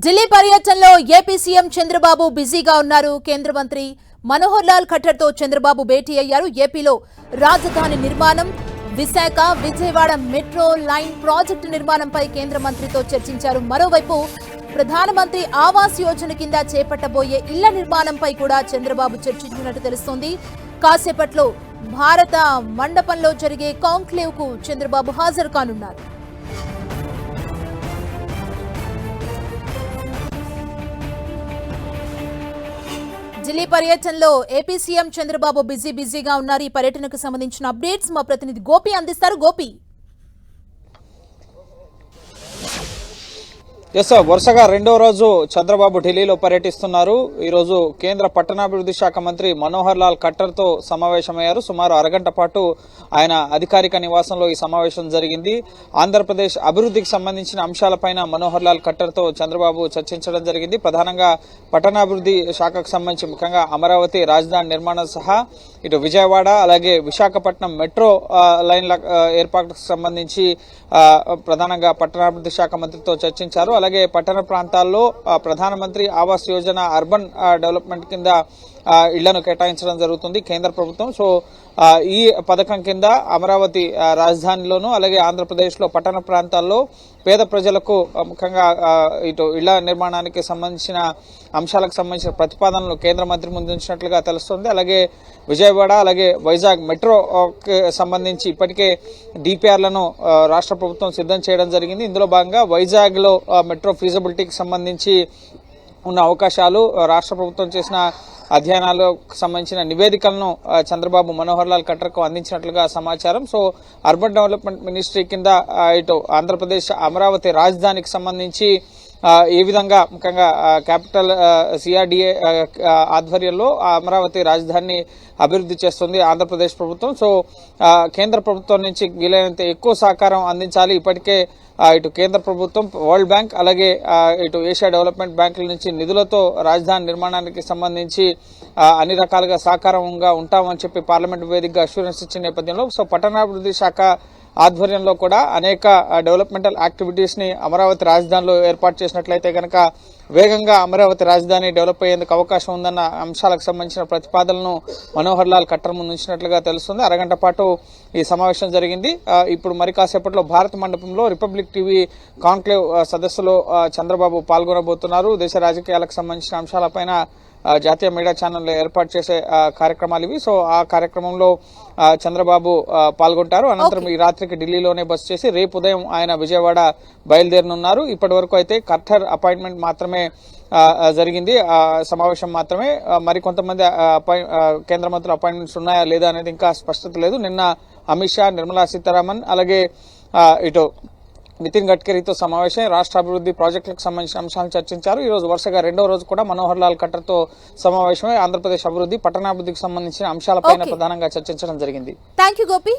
ఢిల్లీ పర్యటనలో AP CM Chandrababu బిజీగా ఉన్నారు. కేంద్ర మంత్రి మనోహర్ లాల్ ఖట్టర్ తో చంద్రబాబు భేటీ అయ్యారు. ఏపీలో రాజధాని నిర్మాణం, Visakha Vijayawada metro line project నిర్మాణంపై కేంద్ర మంత్రితో చర్చించారు. మరోవైపు ప్రధానమంత్రి ఆవాస్ యోజన కింద చేపట్టబోయే ఇళ్ల నిర్మాణంపై కూడా చంద్రబాబు చర్చించినట్టు తెలుస్తోంది. కాసేపట్లో భారత మండపంలో జరిగే కాంక్లేవ్ కు చంద్రబాబు హాజరు కానున్నారు. ఢిల్లీ పర్యటనలో ఏపీ సీఎం చంద్రబాబు బిజీగా ఉన్నారు. ఈ పర్యటనకు సంబంధించిన అప్డేట్స్ మా ప్రతినిధి గోపి అందిస్తారు. గోపి, వరుసగా రెండో రోజు చంద్రబాబు ఢిల్లీలో పర్యటిస్తున్నారు. ఈ రోజు కేంద్ర పట్టణాభివృద్ధి శాఖ మంత్రి మనోహర్ లాల్ ఖట్టర్ తో సమావేశమయ్యారు. సుమారు అరగంట పాటు ఆయన అధికారిక నివాసంలో ఈ సమావేశం జరిగింది. ఆంధ్రప్రదేశ్ అభివృద్ధికి సంబంధించిన అంశాలపైన మనోహర్ లాల్ ఖట్టర్ తో చంద్రబాబు చర్చించడం జరిగింది. ప్రధానంగా పట్టణాభివృద్ధి శాఖకు సంబంధించి ముఖ్యంగా అమరావతి రాజధాని నిర్మాణం సహా ఇటు విజయవాడ అలాగే విశాఖపట్నం మెట్రో లైన్ల ఏర్పాటుకు సంబంధించి ప్రధానంగా పట్టణాభివృద్ధి శాఖ మంత్రితో చర్చించారు. అలాగే పట్టణ ప్రాంతాల్లో ప్రధానమంత్రి ఆవాస్ యోజన అర్బన్ డెవలప్మెంట్ కింద ఇళ్లను కేటాయించడం జరుగుతుంది కేంద్ర ప్రభుత్వం. సో ఈ పథకం కింద అమరావతి రాజధానిలోను అలాగే ఆంధ్రప్రదేశ్ లో పట్టణ ప్రాంతాల్లో పేద ప్రజలకు ముఖ్యంగా ఇటు ఇళ్ల నిర్మాణానికి సంబంధించిన అంశాలకు సంబంధించిన ప్రతిపాదనలు కేంద్ర మంత్రి ముందు ఉంచినట్లుగా తెలుస్తోంది. అలాగే విజయవాడ అలాగే వైజాగ్ మెట్రోకి సంబంధించి ఇప్పటికే డిపిఆర్లను రాష్ట్ర ప్రభుత్వం సిద్ధం చేయడం జరిగింది. ఇందులో భాగంగా వైజాగ్ లో మెట్రో ఫీజిబిలిటీకి సంబంధించి ఉన్న అవకాశాలు రాష్ట్ర ప్రభుత్వం చేసిన అధ్యయనాలకు సంబంధించిన నివేదికలను చంద్రబాబు మనోహర్ లాల్ ఖట్టర్ కు అందించినట్లుగా సమాచారం. సో అర్బన్ డెవలప్మెంట్ మినిస్ట్రీ కింద ఇటు ఆంధ్రప్రదేశ్ అమరావతి రాజధానికి సంబంధించి ఏ విధంగా ముఖ్యంగా క్యాపిటల్ సిఆర్డిఏ ఆధ్వర్యంలో అమరావతి రాజధానిని అభివృద్ధి చేస్తుంది ఆంధ్రప్రదేశ్ ప్రభుత్వం. సో కేంద్ర ప్రభుత్వం నుంచి వీలైనంత ఎక్కువ సహకారం అందించాలి. ఇప్పటికే ఇటు కేంద్ర ప్రభుత్వం, వరల్డ్ బ్యాంక్ అలాగే ఇటు ఏషియా డెవలప్మెంట్ బ్యాంకుల నుంచి నిధులతో రాజధాని నిర్మాణానికి సంబంధించి అన్ని రకాలుగా సహకారంగా ఉంటామని చెప్పి పార్లమెంట్ వేదికగా అష్యూరెన్స్ ఇచ్చిన నేపథ్యంలో సో పట్టణాభివృద్ధి శాఖ ఆధ్వర్యంలో కూడా అనేక డెవలప్మెంటల్ యాక్టివిటీస్ ని అమరావతి రాజధానిలో ఏర్పాటు చేసినట్లయితే కనుక వేగంగా అమరావతి రాజధాని డెవలప్ అయ్యేందుకు అవకాశం ఉందన్న అంశాలకు సంబంధించిన ప్రతిపాదనలను మనోహర్ లాల్ ఖట్టర్ ముందు ఉంచినట్లుగా తెలుస్తుంది. అరగంట పాటు ఈ సమావేశం జరిగింది. ఇప్పుడు మరి కాసేపట్లో భారత మండపంలో రిపబ్లిక్ టీవీ కాన్క్లేవ్ సదస్సులో చంద్రబాబు పాల్గొనబోతున్నారు. దేశ రాజకీయాలకు సంబంధించిన అంశాలపైన జాతీయ మీడియా ఛానల్ ఏర్పాటు చేసే కార్యక్రమాలు ఇవి. సో ఆ కార్యక్రమంలో చంద్రబాబు పాల్గొంటారు. అనంతరం ఈ రాత్రికి ఢిల్లీలోనే బస చేసి రేపు ఉదయం ఆయన విజయవాడ బయలుదేరనున్నారు. ఇప్పటి వరకు అయితే ఖట్టర్ అపాయింట్మెంట్ మాత్రమే జరిగింది, సమావేశం మాత్రమే. మరి కొంతమంది కేంద్ర మంత్రుల అపాయింట్మెంట్స్ ఉన్నాయా లేదా అనేది ఇంకా స్పష్టత లేదు. నిన్న అమిత్ షా, నిర్మలా సీతారామన్ అలాగే ఇటు నితిన్ గడ్కరీతో సమావేశం రాష్ట్ర అభివృద్ధి ప్రాజెక్టులకు సంబంధించిన అంశాలను చర్చించారు. ఈ రోజు వరుసగా రెండో రోజు కూడా మనోహర్ లాల్ ఖట్టర్ తో సమావేశమై ఆంధ్రప్రదేశ్ అభివృద్ధి, పట్టణాభివృద్ధికి సంబంధించిన అంశాలపైన ప్రధానంగా చర్చించడం జరిగింది. థాంక్యూ గోపి.